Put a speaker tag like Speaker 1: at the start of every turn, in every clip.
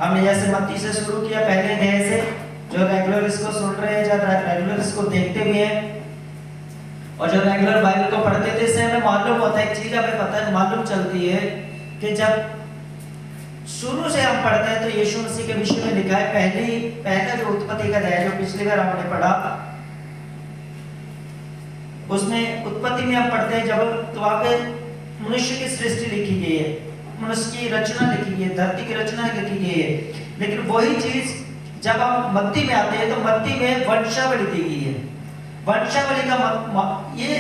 Speaker 1: हमने जैसे मत्ती से शुरू किया पहले अध्याय से, जो रेगुलर इसको सुन रहे हैं, जो रेगुलर इसको देखते हुए हैं और जो रेगुलर बाइबल को पढ़ते थे, इससे हमें मालूम होता है, एक चीज हमें पता है, मालूम चलती है कि जब शुरू से हम पढ़ते हैं तो यीशु मसीह के विषय में लिखा है। पहला जो उत्पत्ति का अध्याय जो पिछली बार हमने पढ़ा, उसमें उत्पत्ति में हम पढ़ते हैं जब तो वहां पे मनुष्य की सृष्टि लिखी गई है, मनुष्य की रचना लिखी गई है, धरती की रचना लिखी गई है। लेकिन वही चीज जब हम मत्ती में आते हैं तो मत्ती में वंशावली दी गई है। वंशावली का ये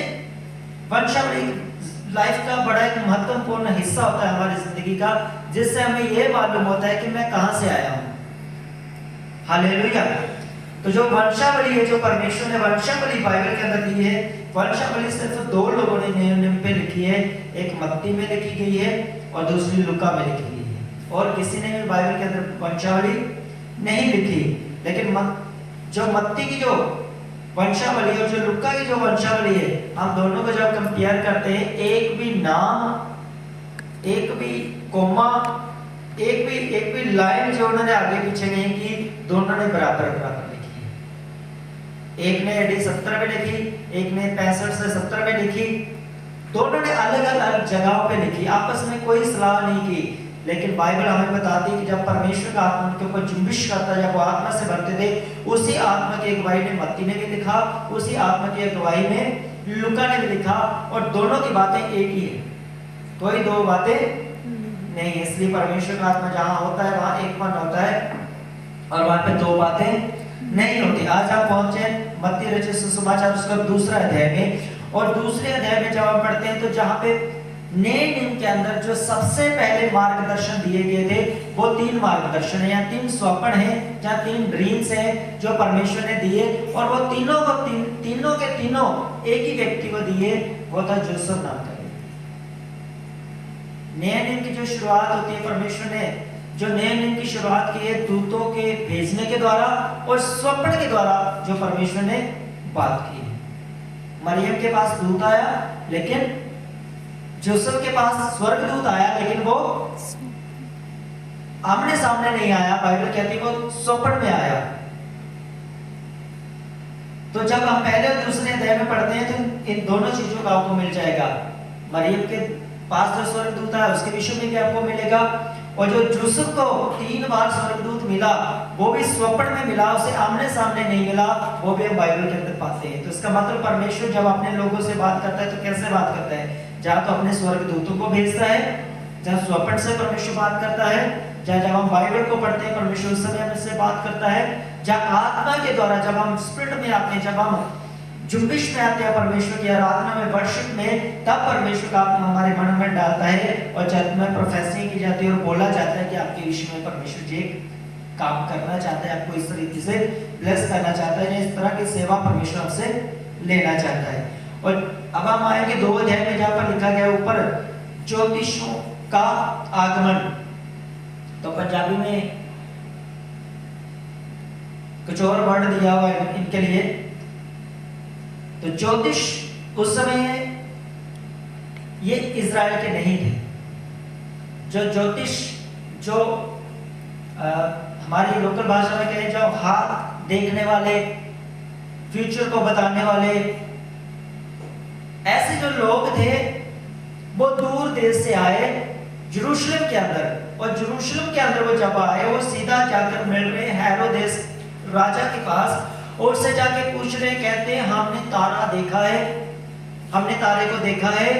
Speaker 1: वंशावली लाइफ का बड़ा एक महत्वपूर्ण हिस्सा होता है हमारी जिंदगी का, जिससे हमें ये मालूम होता है कि मैं कहां से आया हूं। हालेलुया। तो जो वंशावली है, जो परमेश्वर ने वंशावली बाइबल के अंदर दी है, वंशावली सिर्फ दो लोगों ने नियम पे लिखी है, एक मत्ती में लिखी गई है और दूसरी लुका में लिखी गई है, और किसी ने भी बाइबल के अंदर वंशावली नहीं लिखी। लेकिन जो मत्ती की जो वंशावली और जो लुका की जो वंशावली है, हम दोनों को जब कंपेयर करते हैं, एक भी नाम, एक भी कोमा, एक भी लाइन जो उन्होंने आगे पीछे नहीं की, दोनों ने बराबर लिखी है। एक ने AD 70 में लिखी, एक ने 65 से 70 में लिखी, दोनों ने अलग अलग जगहों पे लिखी, आपस में कोई सलाह नहीं की। लेकिन बाइबल हमें बताती है कि जब परमेश्वर का आत्मा उनके ऊपर जुम्बिश करता, जब वो आत्मा से भरते थे, उसी आत्मा की अगुवाई में मत्ती ने भी लिखा, उसी आत्मा की अगुवाई में लुका ने भी लिखा, और दोनों की बातें एक ही है, कोई दो बातें नहीं। इसलिए परमेश्वर का आत्मा जहां होता है वहां एक मन होता है, और वहां पे दो बातें नहीं होती। आज आप पहुंचे मत्ती रचित सुसमाचार उसका दूसरा अध्याय में, और दूसरे अध्याय में जब हम पढ़ते हैं तो जहां पे नए नियम के अंदर जो सबसे पहले मार्गदर्शन दिए गए थे, वो 3 मार्गदर्शन है या 3 स्वप्न है, या 3 ड्रीम्स है जो परमेश्वर ने दिए, और वो तीनों को तीनों के तीनों एक ही व्यक्ति को दिए, वो था जोसेफ नाम का। नए नियम की जो शुरुआत होती है, परमेश्वर ने जो नए नियम की शुरुआत की है दूतों के भेजने के द्वारा और स्वप्न के द्वारा, जो परमेश्वर ने बात की है। मरियम के पास दूत आया, लेकिन जोसेफ के पास स्वर्गदूत आया, लेकिन वो आमने सामने नहीं आया, बाइबल कहती है वो स्वप्न में आया। तो जब हम पहले और दूसरे अध्याय में पढ़ते हैं तो इन दोनों चीजों का आपको मिल जाएगा। मरियम के पास जो स्वर्गदूत आया उसके विषय में भी आपको मिलेगा, और जो जोसेफ को 3 बार स्वर्गदूत मिला, वो भी स्वप्न में मिला, उसे आमने सामने नहीं मिला, वो भी हम बाइबल के अंदर पाते हैं। तो इसका मतलब परमेश्वर जब अपने लोगों से बात करता है तो कैसे बात करता है? जहाँ तो अपने स्वर्गदूतों को भेजता है, जहाँ स्वप्न से परमेश्वर बात करता है, जहाँ जब हम बाइबल को पढ़ते हैं परमेश्वर उस समय हमसे बात करता है, जहाँ आत्मा के द्वारा जब हम स्पिरिट में आते हैं, जब हम जुम्बिश में आते हैं परमेश्वर की आराधना में, वर्शिप में, तब परमेश्वर का आत्मा हमारे मन में डालता है, और जब में प्रोफेसी की जाती है और बोला जाता है कि आपके विषय में परमेश्वर जी काम करना चाहता है, आपको इस तरीके से ब्लेस करना चाहता है, इस तरह की सेवा परमेश्वर आपसे लेना चाहता है। और अब हम आएंगे 2 अध्याय में जहाँ पर लिखा गया ऊपर ज्योतिषों का आगमन। तो पंजाबी में कुछ और वर्ड दिया हुआ है इनके लिए। तो ज्योतिष उस समय ये इजराइल के नहीं थे। जो ज्योतिष जो हमारी लोकल भाषा में कहें, जो हाथ देखने वाले, फ्यूचर को बताने वाले, ऐसे जो लोग थे वो दूर देश से आए यरूशलेम के अंदर, और यरूशलेम के अंदर वो जब आए वो सीधा जाकर मिल रहे हेरोदेस राजा के पास, और उससे जाके पूछ रहे, कहते हैं हमने तारा देखा है, हमने तारे को देखा है,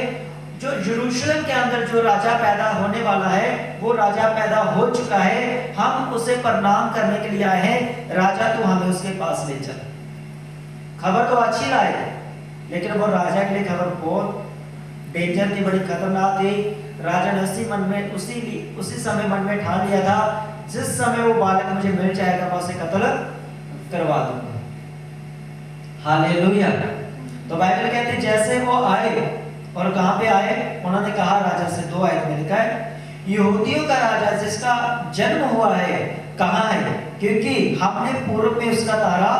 Speaker 1: जो यरूशलेम के अंदर जो राजा पैदा होने वाला है वो राजा पैदा हो चुका है, हम उसे प्रणाम करने के लिए आए हैं, राजा तू हमें उसके पास ले चल। खबर तो अच्छी लाए, लेकिन वो राजा के लिए खबर बहुत डेंजर थी, बड़ी खतरनाक थी। राजा ने उसी समय मन में ठान लिया था, जिस समय वो बालक मुझे मिल जाएगा मैं उसे कत्ल करवा दूंगा। हालेलुया। तो बाइबल कहते हैं जैसे वो आए, और कहां पे आए, उन्होंने कहा राजा से, 2 आयत में लिखा है यहूदियों का राजा जिसका जन्म हुआ है कहां है, क्योंकि हमने पूर्व में उसका तारा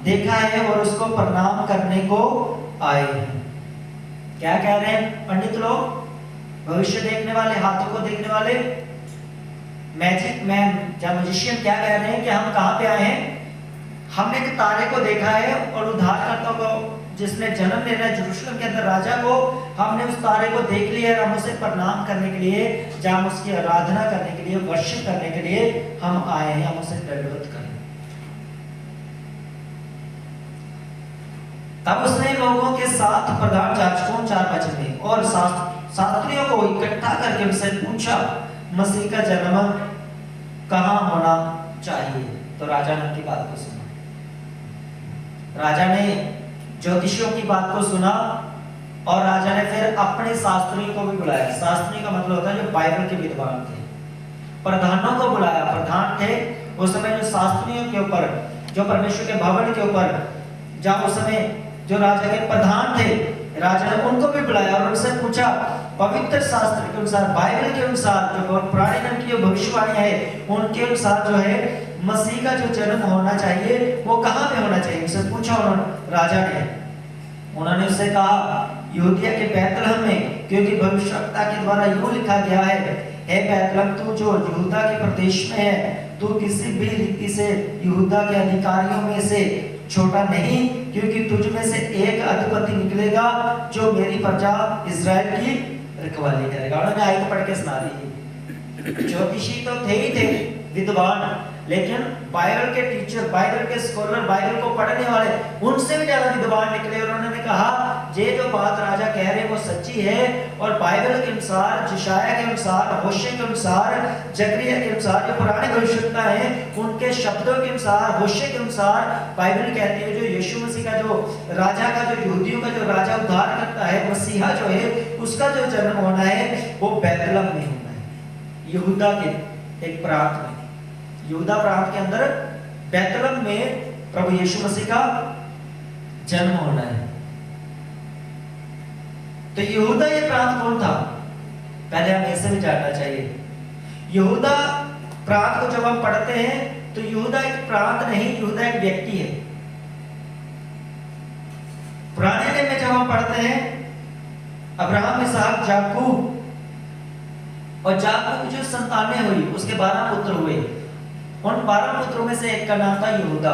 Speaker 1: देखा है और उसको प्रणाम करने को आए हैं। क्या कह रहे हैं पंडित लोग? भविष्य देखने वाले, हाथों को देखने वाले, मैजिक मैन या मैजिशियन क्या कह रहे हैं कि हम कहाँ पे आए हैं, हमने एक तारे को देखा है और उद्धारकर्ता को जिसने जन्म लेना है यरूशलेम के अंदर राजा को, हमने उस तारे को देख लिया है, हम उसे प्रणाम करने के लिए या हम उसकी आराधना करने के लिए, वर्शिप करने के लिए हम आए हैं, हम उसे दंडवत करें। तब उसने लोगों के साथ प्रधान याजकों 4 वचन में और शास्त्रियों को इकट्ठा करके उनसे पूछा, मसीह का जन्म कहाँ होना चाहिए? तो राजा ने उनकी बात को सुना। राजा ने ज्योतिषियों की बात को सुना और राजा ने फिर अपने शास्त्रियों को भी बुलाया। शास्त्री का मतलब होता है जो बाइबल के विद्वान थे। प्रधानों को बुलाया। प्रधान थे उस समय जो शास्त्रियों के ऊपर, जो परमेश्वर के भवन के ऊपर, जहाँ उस समय जो राजा के प्रधान थे, राजा ने उनको भी बुलाया और उनसे पूछा पवित्र शास्त्र के अनुसार, बाइबल के अनुसार, जो पुराने नियम की जो भविष्यवाणियां है उनके अनुसार जो है मसीह का जो जन्म होना चाहिए वो कहाँ पे होना चाहिए, उनसे पूछा उन्होंने राजा ने। उन्होंने उससे कहा यहूदिया के बैतलहम में, क्योंकि भविष्यवक्ता के द्वारा यूं लिखा गया है, हे बैतलहम तू जो यहूदा के प्रदेश में है, तू किसी भी रीति से यहूदा के अधिकारियों में से छोटा नहीं, क्योंकि तुझ में से एक अधिपति निकलेगा जो मेरी प्रजा इजराइल की रखवाली करेगा। उन्होंने आयत पढ़ के सुना दी। ज्योतिषी तो थे ही थे, विद्वान, लेकिन बाइबल के टीचर, बाइबल के स्कॉलर, बाइबल को पढ़ने वाले उनसे भी ज्यादा विद्वान निकले। और उन्होंने कहा ये जो बात राजा कह रहे हैं वो सच्ची है, और बाइबल के अनुसार, जिशाया के अनुसार, होशे के अनुसार, जकरिया के अनुसार, जो पुराने भविष्यवक्ता हैं उनके शब्दों के अनुसार, होशे के अनुसार बाइबल कहती है जो यीशु मसीह का जो राजा का, जो यहूदियों का जो राजा उद्धार करता है, मसीहा जो है, उसका जो जन्म होना है वो बैतलहम में होना है, यहूदा के एक प्रांत में, यहूदा प्रांत के अंदर बैतलहम में प्रभु यीशु मसीह का जन्म होना है। तो यहूदा ये प्रांत कौन था? पहले हमें इसे भी जानना चाहिए। यहूदा प्रांत को जब हम पढ़ते हैं तो यहूदा एक प्रांत नहीं, यहूदा एक व्यक्ति है। पुराने नियम में जब हम पढ़ते हैं अब्राहम, इसहाक, याकूब, और याकूब की जो संतानें हुई उसके 12 पुत्र हुए। उन 12 पुत्रों में से एक का नाम था यहूदा।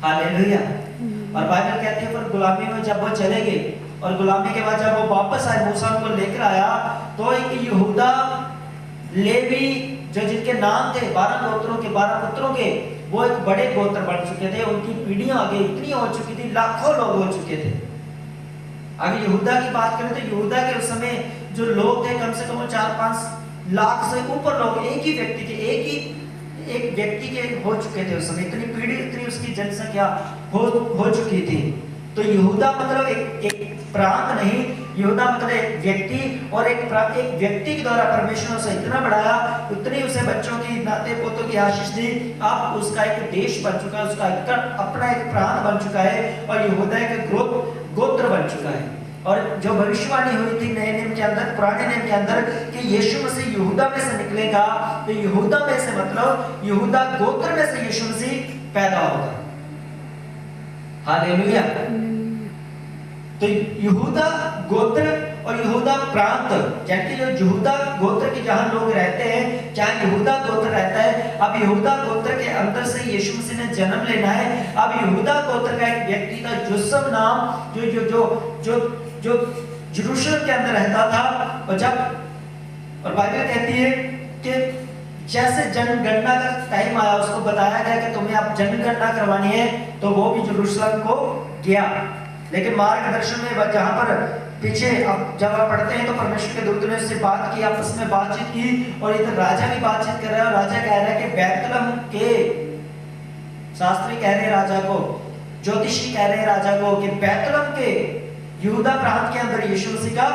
Speaker 1: हालेलुया। और बाइबल कहती है पर गुलामी में जब वो चले गए और गुलामी के बाद जब वो वापस आए, मूसा उनको लेकर आया, तो एक यहूदा, लेवी, जो जिनके नाम थे 12 गोत्रों के, 12 पुत्रों के, वो एक बड़े गोत्र बन चुके थे। उनकी पीढ़ियां आगे इतनी हो चुकी थी, लाखों लोग हो चुके थे। अगर यहूदा की बात करें तो यहूदा के उस समय जो लोग थे कम से कम 4-5 लाख से ऊपर लोग एक ही व्यक्ति के, एक व्यक्ति के हो चुके थे उस समय। इतनी पीढ़ी, इतनी उसकी जनसंख्या हो चुकी थी। तो यहूदा मतलब एक प्रांत नहीं, यहूदा मतलब एक व्यक्ति, और एक व्यक्ति के द्वारा परमेश्वर ने उसे इतना बढ़ाया, उतनी उसे बच्चों की, नाते पोतों की आशीष दी। अब उसका एक देश बन चुका है, उसका अपना एक प्रांत बन चुका है, और यहूदा एक गोत्र बन चुका है। और जो भविष्यवाणी हुई थी नए नियम के अंदर, पुराने नियम के अंदर, कि यीशु मसीह यहूदा में से निकलेगा, तो यहूदा में से मतलब यहूदा गोत्र में से यीशु मसीह पैदा होगा। हालेलुया। तो यहूदा गोत्र और यहूदा प्रांत, यानी जो यहूदा गोत्र के जहां लोग रहते हैं, जहां यहूदा गोत्र रहता है, अब यहूदा गोत्र के अंदर से यीशु मसीह ने जन्म लेना है। अब यहूदा गोत्र का एक व्यक्ति था यूसुफ नाम, जो जो जो जो जो यरूशलेम के अंदर रहता था। और जब, और बाइबल कहती है कि जैसे जनगणना का टाइम आया, उसको बताया गया कि तुम्हें अब जनगणना करवानी है, तो वो भी यरूशलेम को गया। लेकिन मार्गदर्शन में जहां पर पीछे अब जब आप पढ़ते हैं तो परमेश्वर के दूत ने उससे बात की, आपस में बातचीत की, और इधर राजा भी बातचीत कर रहा है। और राजा कह रहा है कि बैतलहम के, शास्त्री कह रहे हैं राजा को, ज्योतिषी कह रहे हैं राजा को कि बैतलहम के यहूदा प्रांत के अंदर यीशु मसीह का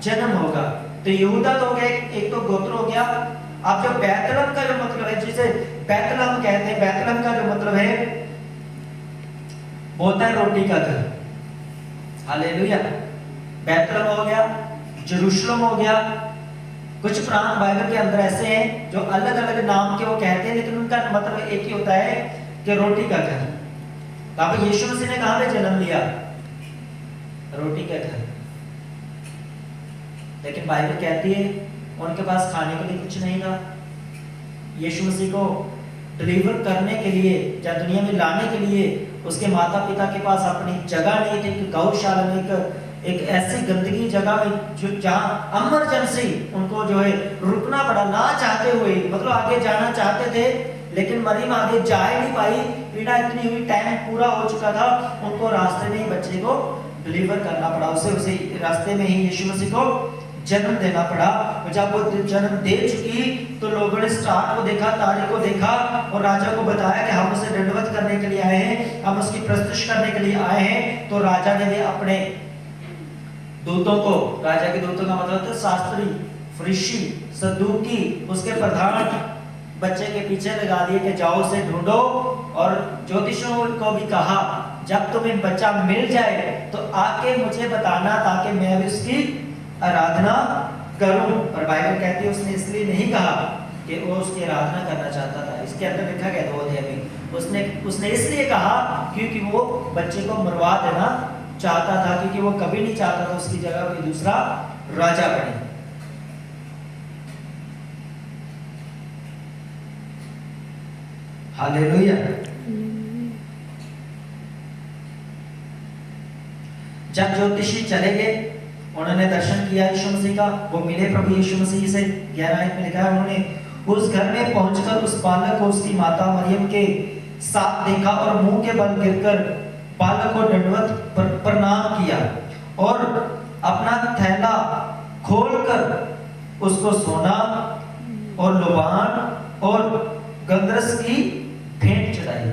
Speaker 1: जन्म होगा। तो यहूदा तो हो गया, एक तो गोत्र हो गया। अब जो बैतलहम का जो मतलब है, जिसे बैतलहम कहते हैं, बैतलहम का जो मतलब है बोलता है रोटी का घर। हालेलुया। बैतलहम हो गया, यरूशलेम हो गया। कुछ प्रांत बाइबल के अंदर ऐसे हैं जो अलग अलग नाम के वो कहते हैं, लेकिन उनका मतलब एक ही होता है कि रोटी का घर। अब यीशु मसीह ने कहां पे जन्म लिया? रोटी का घर। लेकिन बाइबल कहती है उनके पास खाने के लिए कुछ नहीं था, यीशु मसीह को डिलीवर करने के लिए या दुनिया में लाने के लिए उसके माता पिता के पास अपनी जगह नहीं थी, कि गौशाला में एक ऐसी गंदगी जगह में जो जहाँ इमरजेंसी उनको जो है रुकना पड़ा, ना चाहते हुए, मतलब आगे जाना चाहते थे लेकिन मरियम आगे जा ही नहीं पाई, पीड़ा इतनी हुई, टाइम पूरा हो चुका था, उनको रास्ते में ही बच्चे को डिलीवर करना पड़ा, उसे रास्ते में ही यीशु मसीह को जन्म देना पड़ा। जब वो जन्म दे चुकी तो लोगों ने स्टार को देखा, तारे को देखा और राजा को बताया कि हम उसे दंडवत करने के लिए आए हैं, हम उसकी प्रस्तुति करने के लिए आए हैं। तो राजा ने अपने दूतों को, राजा के दूतों का मतलब था शास्त्री, फरीसी, सदूकी, उसके प्रधान बच्चे के पीछे लगा दिए कि जाओ उसे ढूंढो, और ज्योतिषों को भी कहा जब तुम्हें बच्चा मिल जाए तो आके मुझे बताना ताकि मैं भी उसकी आराधना करूं। और बाइबल कहती है उसने इसलिए नहीं कहा कि वो उसकी आराधना करना चाहता था, इसके अंदर लिखा गया 2 अध्याय में, उसने इसलिए कहा क्योंकि वो बच्चे को मरवा देना चाहता था, क्योंकि वो कभी नहीं चाहता था उसकी जगह कोई दूसरा राजा बने। हालेलुया। जब ज्योतिषी चले गए, उन्होंने दर्शन किया यीशु मसीह का, वो मिले प्रभु यीशु मसीह से। 11 आयत में लिखा है उन्होंने उस घर में पहुंचकर उस बालक को उसकी माता मरियम के साथ देखा और मुंह के बल गिरकर बालक को दंडवत प्रणाम किया और अपना थैला खोलकर उसको सोना और लोबान और गंधरस की भेंट चढ़ाई।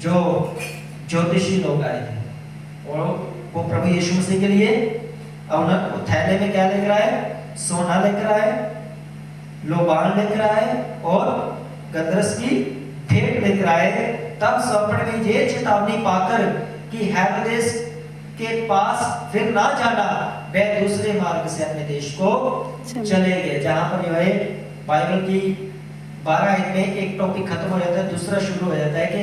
Speaker 1: जो ज्योतिषी लोग आए थे और वो प्रभु यीशु मसीह के लिए थैले में क्या लेकर आए? सोना लेकर आए, लोबान लेकर आए और गंधरस की भेंट लेकर आए। तब स्वप्न में ये चेतावनी पाकर कि हेरोदेस के पास फिर ना जाना, वे दूसरे मार्ग से अपने देश को चले गए। जहां पर जो है बाइबल की 12 आयत में एक टॉपिक खत्म हो जाता है, दूसरा शुरू हो जाता है कि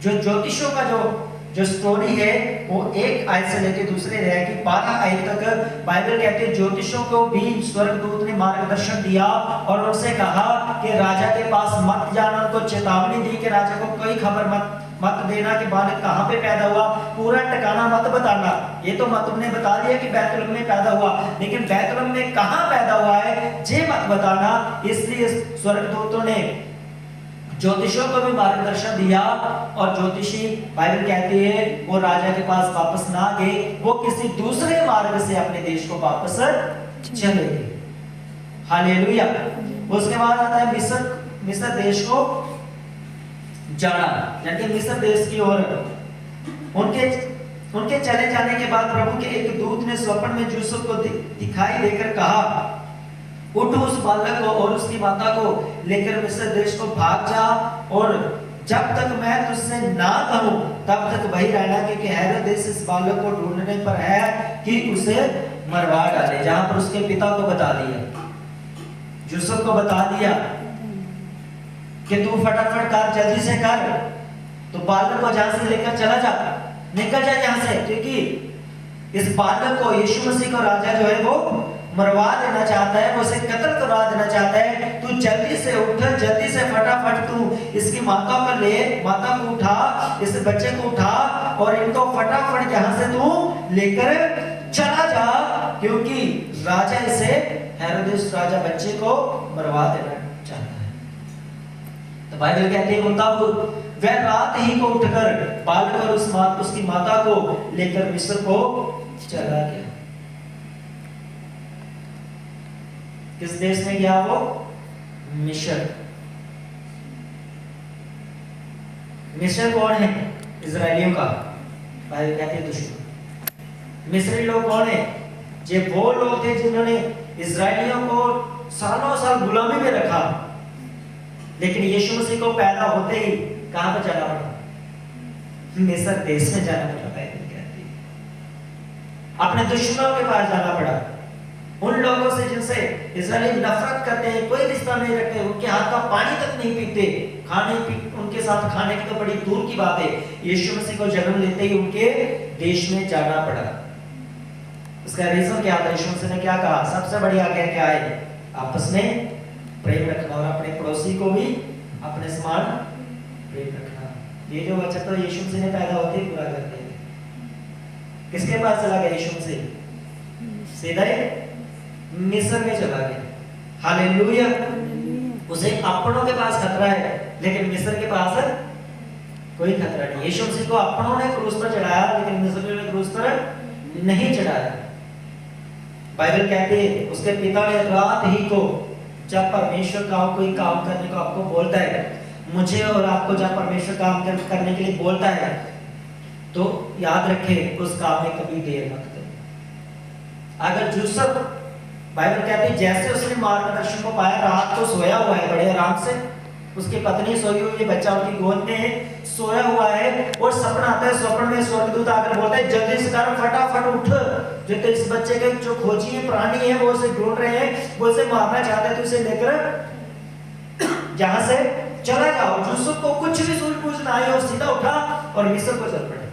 Speaker 1: जो ज्योतिषों का जो स्टोरी है वो एक आयत से लेकर दूसरे है कि 12 आयत तक बाइबल कहते हैं ज्योतिषों को भी स्वर्गदूत ने मार्गदर्शन दिया और उनसे कहा कि राजा के पास मत जाना, उनको चेतावनी दी कि राजा को कोई खबर मत देना कि बालक कहाँ पे पैदा हुआ, पूरा ठिकाना मत बताना। ये तो मत तुमने बता दिया कि बैतलहम में पैदा हुआ, लेकिन बैतलहम में कहाँ पैदा हुआ है ये मत बताना। इसलिए स्वर्गदूतों ने ज्योतिषों को भी मार्गदर्शन दिया और ज्योतिषी बाइबल कहती है वो राजा के पास वापस ना गए, वो किसी दूसरे मार्ग से अपने देश को वापस चले गए। हालेलुया। उसके बाद आता है मिस्र देश को जाना, यानी मिस्र देश की ओर। उनके चले जाने के बाद प्रभु के एक दूत ने स्वप्न में यूसुफ को दिखाई देकर कहा, उठ उस बालक को और उसकी माता को लेकर मिस्र देश को भाग जा और जब तक मैं तुझसे ना कहूं तब तक वही रहना, क्योंकि हेरोदेस इस बालक को ढूंढने पर है कि उसे मरवा डाले। जहां पर उसके पिता को बता दिया, यूसुफ को बता दिया कि तू फटाफट कर, जल्दी से कर, तो बालक को जहां से लेकर चला जा, निकल जा यहां से, क्योंकि इस बालक को यीशु मसीह को राजा जो है वो मरवा देना चाहता है, वो उसे कत्ल करवा देना चाहता है। तू जल्दी से उठ, जल्दी से फटाफट तू इसकी माता को ले, माता को उठा, इस बच्चे को उठा और इनको फटाफट यहां से तू लेकर चला जा, क्योंकि राजा इसे हेरोदेस राजा बच्चे को मरवा देना चाहता है। तो बाइबल कहती है मुताबिक वह रात ही को उठकर बालक और उसकी माता को लेकर मिस्र को चला गया। किस देश में गया वो? मिस्र। मिस्र कौन है? इजराइलियों का बाइबल कहती है दुश्मन। मिस्री लोग कौन है? ये वो लोग थे जिन्होंने इजराइलियों को सालों साल गुलामी में रखा, लेकिन यीशु मसीह को पैदा होते ही कहां पर जाना पड़ा? मिस्र देश में जाना पड़ा। बाइबल कहती है अपने दुश्मनों के पास जाना पड़ा, उन लोगों से जिनसे इजराइली नफरत करते हैं, कोई रिश्ता नहीं रखते, उनके हाथ का पानी तक नहीं पीते, उनके साथ खाने की तो बड़ी दूर की बात है। यीशु मसीह को जन्म लेते ही उनके देश में जाना पड़ा। उसका रीजन क्या था? यीशु मसीह ने क्या कहा? सबसे बड़ी आज्ञा क्या है? आपस में प्रेम रखना और अपने पड़ोसी को भी अपने समान प्रेम रखना। ये जो बच्चा तो यीशु मसीह ने पैदा होते ही पूरा कर दिया। किसके पास चला गया यीशु मसीह? सीधा ही मिस्र में चला गया। हालेलुया। उसे अपनों के पास खतरा है, लेकिन मिस्र के पास कोई खतरा नहीं। यीशु मसीह को अपनों ने क्रूस पर चढ़ाया, लेकिन मिस्र ने क्रूस पर नहीं चढ़ाया। बाइबल कहती है उसके पिता ने रात ही को, जब परमेश्वर का कोई काम करने को आपको बोलता है, मुझे और आपको जब परमेश्वर काम करने के लिए बोलता है, तो याद रखें उस काम में कभी देर मत करें। अगर यूसुफ, बाइबल कहती है जैसे उसने मार्गदर्शन को पाया, रात को सोया हुआ है बड़े आराम से, उसकी पत्नी सोई हुई है, बच्चा उनकी गोद में है, सोया हुआ है, और सपना आता है। स्वप्न में स्वर्गदूत आकर बोलता है जल्दी से कर, फटाफट उठ, जो तो इस बच्चे के जो खोजी है प्राणी है वो उसे ढूंढ रहे हैं, वो उसे मारना चाहते हैं, तो उसे लेकर जहां से चला जाओ। यूसुफ को कुछ भी सूझबूझ ना आई, और सीधा उठा और मिस्र को चल पड़े,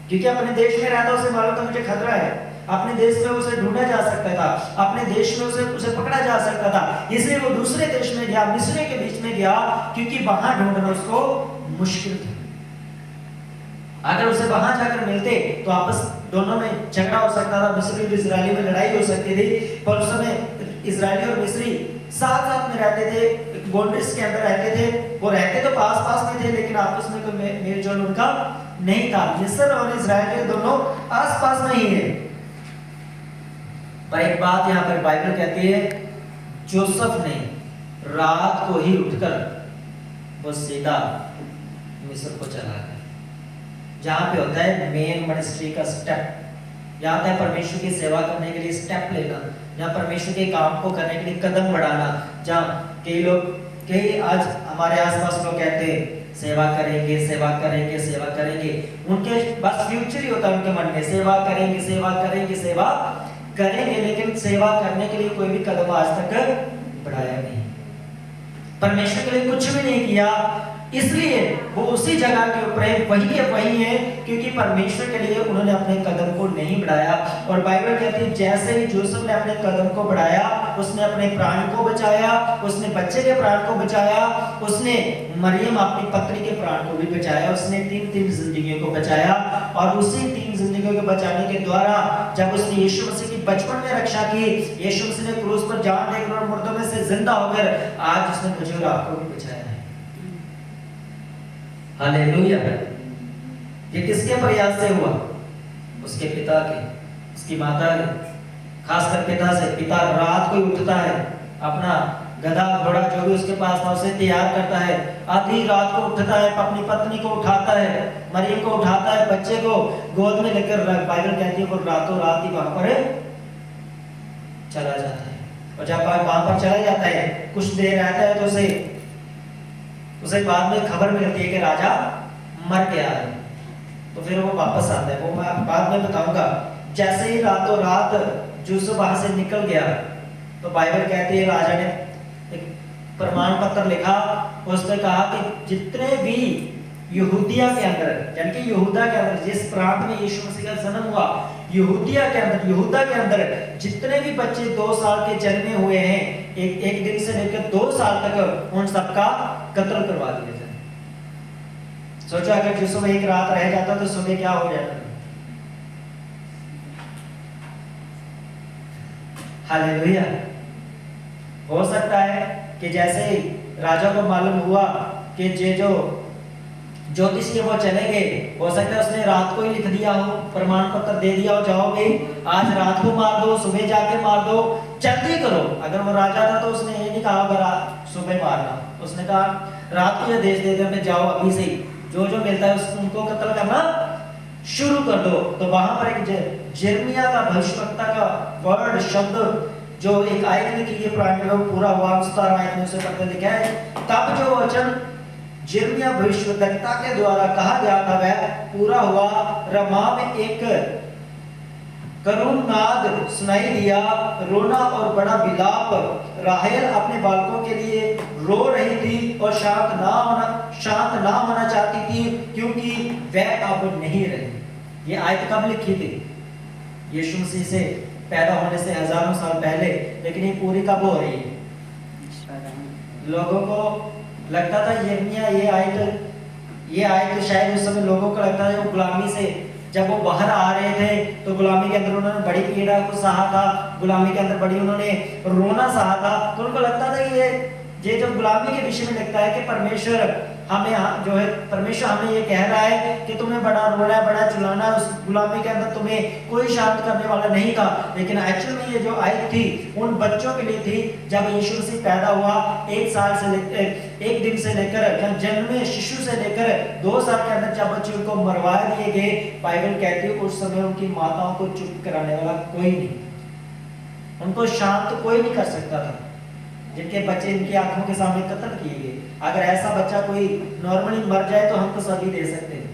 Speaker 1: क्योंकि अपने देश में रहता, उसे मालूम था मुझे खतरा है। अपने देश में उसे ढूंढा जा सकता था, अपने देश में उसे पकड़ा जा सकता था, इसलिए वो दूसरे देश में गया, मिस्र के बीच में गया, क्योंकि वहां ढूंढना उसको मुश्किल था। अगर उसे वहां जाकर मिलते तो आपस दोनों में झगड़ा हो सकता था, मिस्री और इजरायली में लड़ाई हो सकती थी। पर उस समय इजरायली और मिस्री साथ साथ में रहते थे, बाउंड्रीज के अंदर रहते थे, वो रहते तो पास पास में थे, लेकिन आपस में कोई मेल जोल उनका नहीं था। मिस्र और इजराइल दोनों आस पास में ही है। पर एक बात यहाँ पर बाइबल कहती है, जोसेफ ने रात को ही उठकर वो सीधा मिस्र को चला गया, जहां पे होता है मेन मिनिस्ट्री का स्टेप। यहाँ है परमेश्वर की सेवा करने के लिए स्टेप लेना, जहाँ परमेश्वर के काम को करने के लिए कदम बढ़ाना। जहाँ कई आज हमारे आसपास लोग कहते हैं सेवा करेंगे, सेवा करेंगे, सेवा करेंगे, उनके बस फ्यूचर ही होता है उनके मन में, सेवा करेंगे, सेवा करेंगे, सेवा करेंगे, लेकिन सेवा करने के लिए कोई भी कदम आज तक बढ़ाया नहीं, परमेश्वर के लिए कुछ भी नहीं किया। इसलिए वो उसी जगह के ऊपर वही है क्योंकि परमेश्वर के लिए उन्होंने अपने कदम को नहीं बढ़ाया। और बाइबल कहती है जैसे ही यूसुफ ने अपने कदम को बढ़ाया, उसने अपने प्राण को बचाया, उसने बच्चे के प्राण को बचाया, उसने मरियम अपनी पत्नी के प्राण को भी बचाया, उसने तीन जिंदगियों को बचाया। और उसी 3 जिंदगियों को बचाने के द्वारा जब उसने यीशु मसीह की बचपन में रक्षा की, यीशु मसीह ने क्रूस पर जान देकर और मुर्दों में से जिंदा होकर आज उसने मुझे और आपको भी बचाया है। हालेलुया। ये किसके प्रयास से हुआ? उसके पिता के, उसकी माता के, खासकर पिता से। पिता रात को उठता है, अपना गधा घोड़ा जो भी उसके पास था उसे तैयार करता है, आधी रात को उठता है, अपनी पत्नी को उठाता है, मरियम को उठाता है, बच्चे को गोद में लेकर, बाइबल कहती है वो रातों रात ही वहां पर चला जाता है। और जब वहां पर चला जाता है, कुछ देर रहता है, तो उसे बाद में खबर मिलती है कि राजा मर गया है। तो फिर वो वापस आता है, वो मैं बाद में बताऊंगा। जैसे ही रातों रात यूसुफ वहां से निकल गया, तो बाइबल कहती है राजा ने एक प्रमाण पत्र लिखा, उसने कहा कि जितने भी यहूदिया के अंदर, यानी कि यहूदा के अंदर, जिस प्रांत में यीशु मसीह का जन्म हुआ, यहूदिया के अंदर, यहूदा के अंदर जितने भी बच्चे 2 साल के जन्मे हुए हैं, एक दिन से लेकर 2 साल तक उन सबका कत्ल करवा दिया जाए। सोचो अगर यूसुफ एक रात रह जाता तो सुबह क्या हो जाता। हालेलुया। हो सकता है कि जैसे राजा को मालूम हुआ कि जो ज्योतिषी वो चले गए, हो सकता है उसने रात को ही लिख दिया हो, प्रमाण पत्र दे दिया हो, जाओ भाई आज रात को मार दो, सुबह जाके मार दो, जल्दी करो। अगर वो राजा था तो उसने ये नहीं कहा अगर सुबह मारना, उसने कहा रात को आदेश दे दे, जाओ अभी से जो मिलता है उनको कत्ल करना शुरू कर दो। तो वहां पर एक यिर्मयाह का भविष्यवक्ता का वर्ड शब्द जो एक आयत लिखी है पुराने में पूरा हुआ, 17 आयत में उसे पत्र लिखा है। तब जो वचन यिर्मयाह भविष्यवक्ता के द्वारा कहा गया था वह पूरा हुआ। रमा में एक करुण नाद सुनाई दिया, रोना और बड़ा विलाप। राहेल अपने बालकों के लिए रो रही थी और शांत ना होना चाहती थी क्योंकि वह अब नहीं रही। ये आयत कब लिखी थी? यीशु मसीह से पैदा होने से हजारों साल पहले, लेकिन ये पूरी कब हो रही है? लोगों को लगता था यिर्मयाह ये आए तो शायद उस समय लोगों को लगता था वो गुलामी से जब वो बाहर आ रहे थे तो गुलामी के अंदर उन्होंने बड़ी पीड़ा को सहा था, गुलामी के अंदर बड़ी उन्होंने रोना सहा था। तो उनको लगता था कि ये जब गुलामी के विषय में लिखता है कि परमेश्वर हमें जो है, परमेश्वर हमें ये कह रहा है कि तुम्हें बड़ा रोना है, बड़ा चिल्लाना है, उस गुलामी के अंदर तुम्हें कोई शांत करने वाला नहीं था। लेकिन एक्चुअल में ये जो आयत थी उन बच्चों के लिए थी जब यीशु मसीह पैदा हुआ, एक दिन से लेकर जन्म में शिशु से लेकर 2 साल के अंदर जब बच्चे उनको मरवा दिए गए, बाइबल कहती है उस समय उनकी माताओं को चुप कराने वाला कोई नहीं, उनको शांत कोई नहीं कर सकता था। जिनके बच्चे इनकी आंखों के सामने कत्ल किए गए, अगर ऐसा बच्चा कोई नॉर्मली मर जाए तो हम तो सभी दे सकते हैं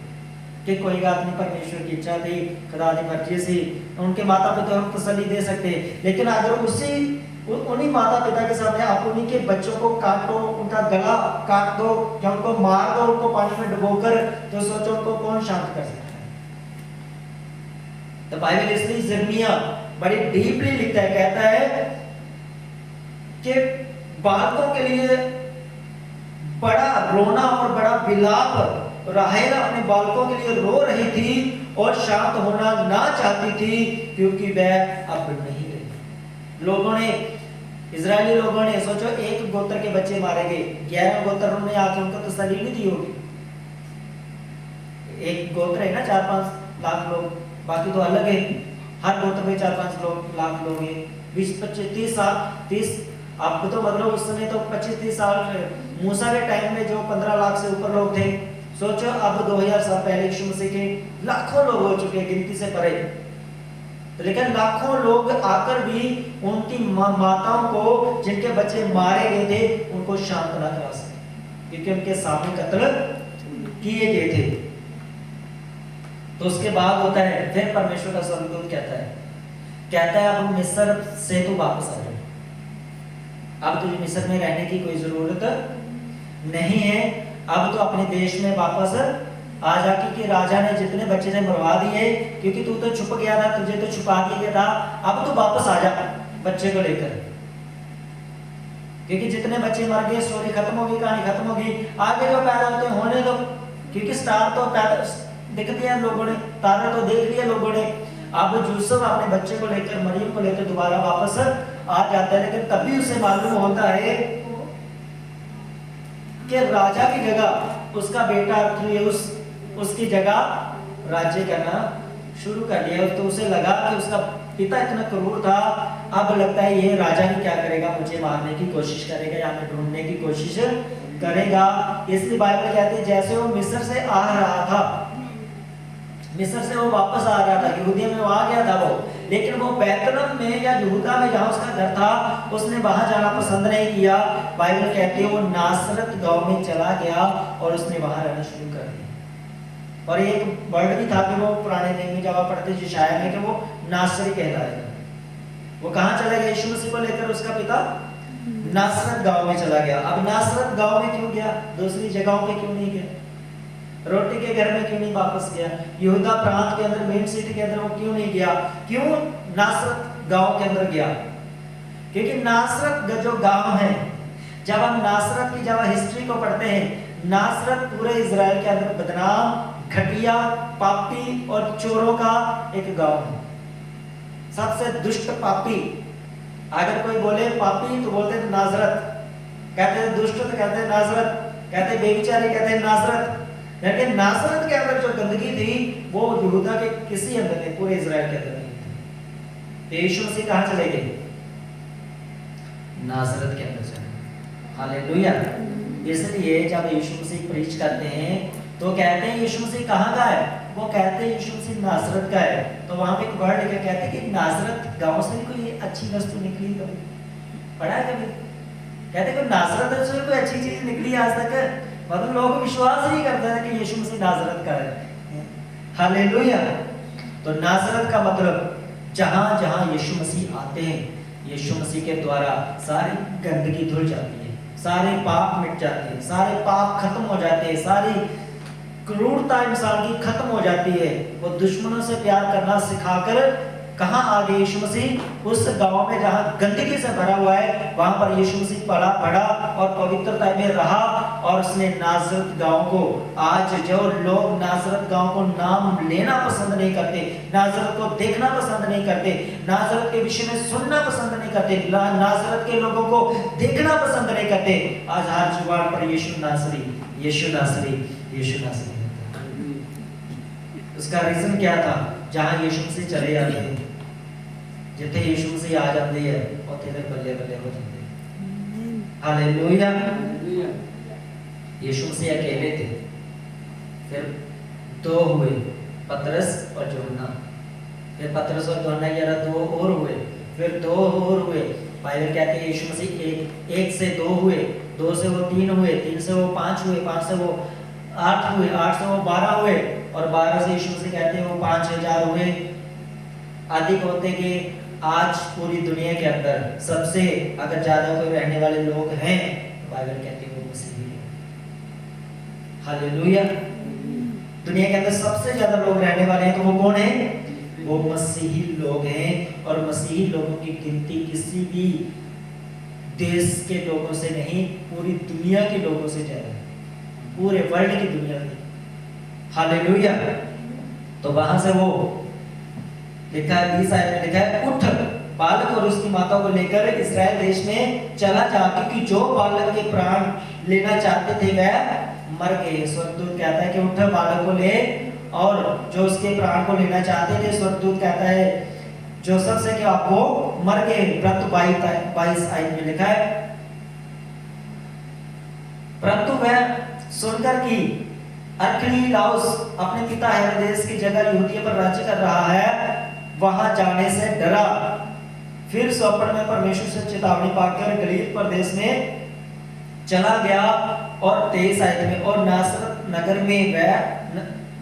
Speaker 1: कि कोई बात नहीं, परमेश्वर की इच्छा थी, खुदा की मर्जी से, उनके माता पिता हम तसल्ली दे सकते हैं। लेकिन अगर उन्हीं माता पिता के सामने आप उन्हीं के बच्चों को काटो, उनका गला काट दो या उनको मार दो, उनको पानी में डुबोकर, तो सोचो उनको कौन शांत कर सकता है। तो बाइबल इसलिए यिर्मयाह बड़ी डीपली लिखता है, कहता है कि बालकों के लिए बड़ा रोना और बड़ा विलाप, राहेल अपने बालकों के लिए रो रही थी और शांत होना ना चाहती थी क्योंकि वह अब नहीं रही। लोगों ने, इजरायली लोगों ने, सोचो एक गोत्र के बच्चे मारे गए, 11 गोत्रों ने आके उनको तसल्ली नहीं दी होगी। एक गोत्र है ना 4-5 लाख लोग, बाकी तो अलग है, हर गोत्र में 4-5 लाख लोग हैं, 20-25-30 आपको तो मतलब उस समय तो 25-30 साल मूसा के टाइम में जो 15 लाख से ऊपर लोग थे, सोचो अब 2000 साल पहले यीशु मसीह के लाखों लोग हो चुके हैं, गिनती से परे। तो लेकिन लाखों लोग आकर भी उनकी माताओं को, जिनके बच्चे मारे गए थे, उनको शांत ना करा सके क्योंकि उनके सामने कत्ल किए गए थे। तो उसके बाद होता है फिर परमेश्वर का स्वर्गदूत कहता है अब मिस्र से तू वापस आ जा, अब तुझे मिस्र में रहने की कोई जरूरत नहीं है, अब तो अपने देश में वापस आ जा, क्योंकि राजा ने जितने बच्चे थे मरवा दिए, क्योंकि तू तो छुप गया था, तुझे तो छुपा दिया गया था, अब तो वापस आ जा बच्चे को लेकर, क्योंकि जितने बच्चे मर गए स्टोरी खत्म होगी, कहानी खत्म होगी, आगे जो पैदा होते होने दो, क्योंकि स्टार तो पैदा दिख दिया लोगों ने, तारे तो देख लिया लोगों ने। अब यूसुफ अपने बच्चे को लेकर, मरियम को लेकर दोबारा वापस आ जाता है, लेकिन तभी उसे मालूम होता है कि राजा की जगह उसका बेटा उसकी जगह राज्य करना शुरू कर दिया। तो उसे लगा कि उसका पिता इतना क्रूर था, अब लगता है ये राजा ही क्या करेगा, मुझे मारने की कोशिश करेगा या मैं ढूंढने की कोशिश करेगा। इसलिए बाइबल कहती है जैसे वो मिस्र से आ रहा था, मिस्र से वो वापस आ रहा था, यहूदिया में वो आ गया था वो, लेकिन वो बैतलहम में या यहूदा में जहाँ उसका घर था उसने वहां जाना पसंद नहीं किया। बाइबल कहती है वो नासरत गांव में चला गया और उसने वहां रहना शुरू कर दिया। और एक वर्ड भी था कि वो पुराने नियम में जब पढ़ते यशायाह में कि वो नासरी कहलाएगा। वो कहाँ चला गया यीशु मसीह को लेकर, उसका पिता नासरत गांव में चला गया। अब नासरत गांव में क्यों गया, दूसरी जगहों पे क्यों नहीं गया, रोटी के घर में क्यों नहीं वापस गया, यहूदा प्रांत के अंदर मेन सिटी के अंदर वो क्यों नहीं गया, क्यों नासरत गांव के अंदर गया? क्योंकि नासरत जो गांव है, जब हम नासरत की जब हिस्ट्री को पढ़ते हैं, नासरत पूरे इजराइल के अंदर बदनाम, घटिया, पापी और चोरों का एक गांव है, सबसे दुष्ट पापी। अगर कोई बोले पापी तो बोलते थे नासरत, कहते थे दुष्ट तो कहते हैं नासरत, कहते बेविचारी कहते हैं नासरत। लेकिन नासरत के अंदर जो गंदगी थी वो यहूदा के किसी अंदर नहीं, पूरे इजराइल के अंदर नहीं थी। तो यीशु मसीह कहाँ चले गए, नासरत के अंदर चले। हालेलुया। इसलिए जब यीशु मसीह प्रीच करते हैं तो कहते हैं यीशु मसीह कहाँ का है, वो कहते हैं यीशु मसीह नासरत का है। तो वहां पे एक वर्ड है, कहते हैं कि नासरत गांव से कोई अच्छी वस्तु निकली, कभी पढ़ा है कभी? कहते कोई नासरत से कोई अच्छी चीज निकली आज तक, मतलब लोग विश्वास नहीं करते हैं कि यीशु मसीह नासरत का है। हालेलुया। तो नासरत का मतलब जहां जहां यीशु मसीह आते हैं, यीशु मसीह के द्वारा सारी गंदगी धुल जाती है, सारे पाप मिट जाते हैं, सारे पाप खत्म हो जाते हैं, सारी क्रूरता इंसान की खत्म हो जाती है। वो दुश्मनों से प्यार करना सिखाकर कहाँ आ गए यीशु मसीह? उस गांव में जहाँ गंदगी से भरा हुआ है, वहां पर यीशु मसीह पढ़ा और पवित्रता में रहा, और उसने नासरत गांव को, आज जो लोग नासरत गांव को नाम लेना पसंद नहीं करते, नासरत को देखना पसंद नहीं करते, नासरत के विषय में सुनना पसंद नहीं करते, नासरत के लोगों को देखना पसंद नहीं करते, आज हर जुबान पर यीशु नासरी, यीशु नासरी, यीशु नासरी। उसका रीजन क्या था? जहां यीशु मसीह चले जाते हैं, जिथे यीशु मसीह आ जाते हैं, उथे फिर बल्ले बल्ले हो जाते हैं। हालेलुया। यीशु मसीह अकेले थे, फिर दो हुए, पतरस और यूहन्ना, फिर पतरस और यूहन्ना के अलावा दो और हुए, फिर दो और हुए। बाइबल कहते हैं यीशु मसीह एक से दो हुए, दो से वो तीन हुए, तीन से वो पांच हुए, पांच से वो 8 हुए, 8 से वो 12 हुए, और 12 से यीशु मसीह कहते हैं वो 5000 हुए। अधिक होते कि आज पूरी दुनिया के अंदर सबसे अगर ज्यादा कोई रहने वाले लोग हैं, तो बाइबल कहती है वो मसीही है। हालेलुया। दुनिया के अंदर सबसे ज्यादा लोग रहने वाले हैं, तो वो कौन है? वो मसीही लोग हैं। और मसीही लोगों की गिनती किसी भी देश के लोगों से नहीं, पूरी दुनिया के लोगों से ज्यादा है, पूरे वर्ल्ड की दुनिया में। हालेलुया। तो वहां से वो लिखा है, 20 आयत में लिखा है, उठ बालक और उसकी माता को लेकर इस्राएल देश में चला जा, क्योंकि जो बालक के प्राण लेना चाहते थे वह मर गए। स्वर्गदूत कहता है कि उठ बालक को ले, और जो उसके प्राण को लेना चाहते थे, स्वर्गदूत कहता है जोसेफ से कि आप वो मर गए। परंतु 22 आयत में लिखा है, परंतु वह सुनकर कि अर्खिलाउस अपने पिता हेरोदेस की जगह यहूदिया पर राज्य कर रहा है, वहां जाने से डरा। फिर स्वप्न में परमेश्वर से चेतावनी पाकर गलील प्रदेश में चला गया, और 23 आयत में, और नासरत नगर में वह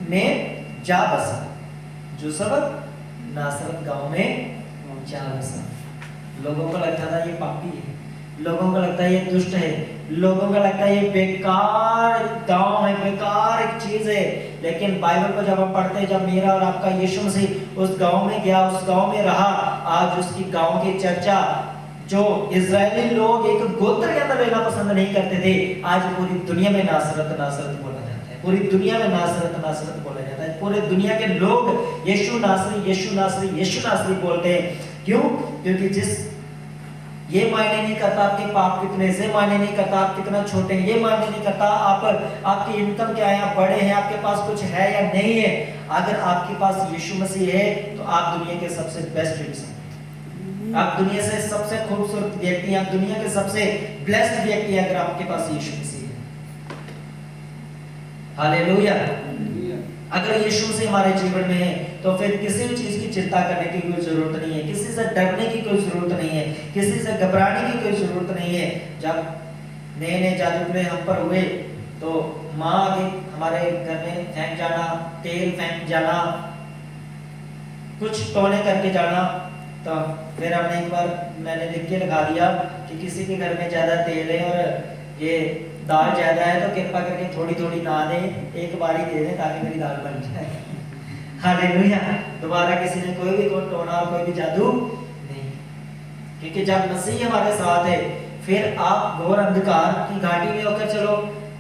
Speaker 1: में जा बसा। जो सब नासरत गांव में जा बसा। लोगों को लगता था ये पापी है, लोगों को लगता है ये दुष्ट है, लोगों को लगता है ये बेकार गांव है, बेकार एक चीज है। लेकिन बाइबल को जब हम पढ़ते हैं, जब मेरा और आपका यीशु मसीह उस गांव में गया, उस गांव में रहा, आज उसकी गांव की चर्चा जो इजरायली लोग एक गोत्र के अंदर लेना पसंद नहीं करते थे, आज पूरी दुनिया में नासरत नासरत बोला जाता है, पूरी दुनिया में नासरत नासरत बोला जाता है। पूरे दुनिया के लोग यीशु नासरी, यीशु नासरी, यीशु नासरी बोलते हैं। क्यों? क्योंकि जिस ये मायने नहीं करता आपके पाप कितने, से मायने नहीं करता आप कितना छोटे हैं, ये मायने नहीं करता आपकी इनकम क्या है, आप बड़े हैं, आपके पास कुछ है या नहीं है। अगर आपके पास यीशु मसीह है तो आप दुनिया के सबसे बेस्ट इंसान, आप दुनिया से सबसे खूबसूरत व्यक्ति हैं, आप दुनिया के सबसे ब्लेस्ड व्यक्ति हैं अगर आपके पास यीशु मसीह है। हालेलुया। अगर यीशु से हमारे जीवन में है तो फिर किसी भी चीज की चिंता करने की कोई जरूरत नहीं है, किसी से डरने की कोई जरूरत नहीं है, किसी से घबराने की कोई जरूरत नहीं है। जब नए नए जादू हम पर हुए तो माँ आगे हमारे घर में फेंक जाना, तेल फेंक जाना, कुछ टोने करके जाना, तो फिर हमने एक बार मैंने लिख के लगा दिया कि किसी के घर में ज्यादा तेल है और ये दाल ज्यादा है तो कृपा करके थोड़ी थोड़ी ना दें, एक बार ही दे दें ताकि मेरी दाल बन जाए। हालेलुया। दोबारा किसी ने कोई भी टोना और कोई भी जादू नहीं, क्योंकि जब मसीह हमारे साथ है फिर आप घोर अंधकार की घाटी में होकर चलो,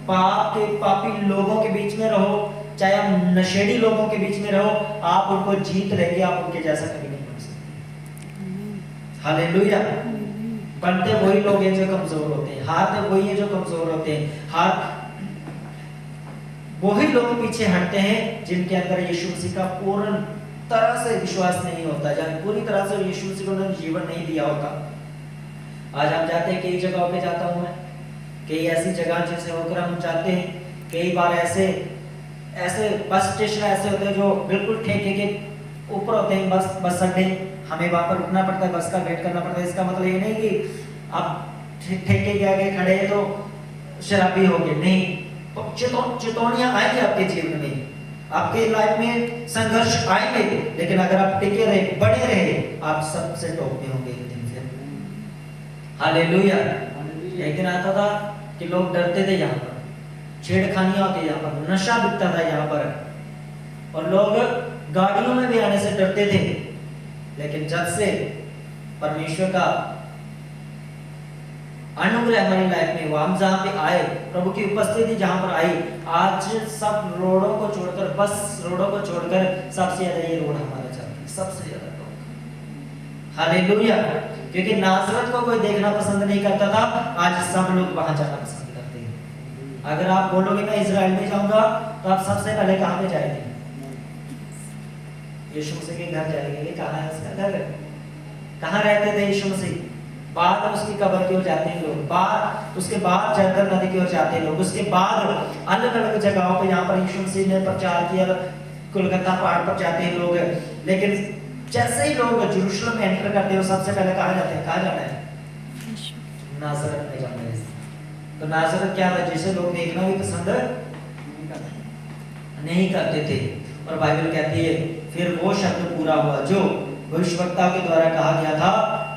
Speaker 1: पाप के पापी लोगों के बीच में रहो, चाहे आप नशेड़ी लोगों के बीच में रहो, आप उनको जीत लेंगे, आप उनके जैसा कभी नहीं बन सकते। हालेलुया। बनते वही लोग हैं जो कमजोर होते हैं, हारते वही है जो कमजोर होते हैं, वही लोग पीछे हटते हैं जिनके अंदर यीशु मसीह का पूर्ण तरह से विश्वास नहीं होता, जब पूरी तरह से यीशु मसीह को जीवन नहीं दिया होता। आज हम जाते हैं, कई जगहों पे जाता हूँ मैं, कई ऐसी जगह जिनसे होकर हम जाते हैं, कई बार ऐसे बस स्टेशन ऐसे होते हैं जो बिल्कुल ठेके के ऊपर होते हैं, बस अड्डे, हमें वहां पर रुकना पड़ता है, बस का वेट करना पड़ता है। इसका मतलब ये नहीं कि आप ठेके के आगे खड़े हैं तो शराबी हो गए, नहीं। चेतौनियां आएंगी आपके जीवन में, आपके लाइफ में संघर्ष आएंगे, लेकिन अगर आप टिके रहे, बने रहे, आप सबसे टॉप में होंगे एक दिन फिर। हालेलुया। एक दिन आता था कि लोग डरते थे, यहाँ पर छेड़खानियां होती, यहाँ पर नशा बिकता था यहाँ पर, और लोग गाड़ियों में भी आने से डरते थे। लेकिन जब से परमेश्वर का अनुग्रह हमारी लाइफ में हुआ, हम जहाँ पे आए, प्रभु की उपस्थिति जहाँ पर आई, आज सब रोडों को छोड़कर, बस रोडों को छोड़कर सबसे ज्यादा ये रोड हमारा चलता है, सबसे ज्यादा लोग। हालेलुया। क्योंकि नासरत को कोई देखना पसंद नहीं करता था, आज सब लोग वहां जाना पसंद करते हैं। अगर आप बोलोगे मैं इजराइल में जाऊंगा, तो आप सबसे पहले कहाँ पे जाएंगे? यीशु मसीह के घर जाएंगे। कहाँ है उसका घर? कहाँ रहते थे यीशु मसीह? बाद उसकी कब्र की ओर जाते हैं लोग, बाद उसके बाद जर्दन नदी की ओर जाते हैं लोग, उसके बाद अलग अलग जगहों पे जहाँ पर यीशु मसीह ने प्रचार किया, कोलकाता पहाड़ पर जाते हैं लोग। लेकिन जैसे ही लोग यरूशलेम में एंटर करते हैं, सबसे पहले कहाँ जाते हैं? कहाँ जाना है? नासरत में जाना है। तो नासरत क्या है? जिसे लोग देखना भी पसंद नहीं करते थे। और बाइबल कहती है फिर वो शब्द पूरा हुआ जो भविष्यवक्ता के द्वारा कहा गया था,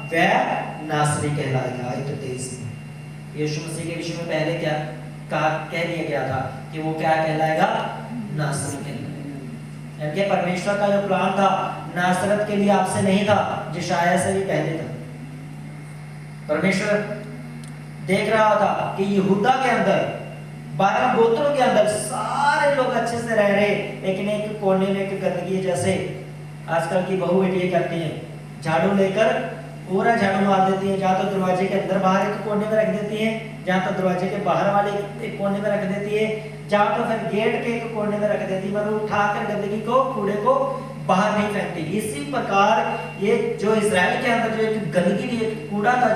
Speaker 1: वह नासरी कहलाएगा। आयत 23 में यीशु मसीह के विषय में पहले क्या कह दिया गया था कि वो क्या कहलाएगा? नासरी कहलाएगा। यानी परमेश्वर का जो प्लान था नासरत के लिए आपसे नहीं था, यशायाह से भी पहले था। परमेश्वर देख रहा था कि यहूदा के अंदर 12 गोत्रों के अंदर सारे लोग अच्छे से रह रहे, लेकिन एक कोने में एक गंदगी, जैसे आजकल की बहू बेटियां करती हैं, झाड़ू लेकर पूरा झाड़ू मार देती है। जहाँ तो दरवाजे के अंदर बाहर एक कोने में रख देती है, जहाँ तो दरवाजे के बाहर वाले एक कोने में रख देती है, जहाँ तो फिर गेट के एक कोने में रख देती है, मतलब उठाकर गंदगी को, कूड़े को बाहर नहीं फेंकती। इसी प्रकार ये जो इजराइल के अंदर जो एक गंदगी थी, एक कूड़ा था,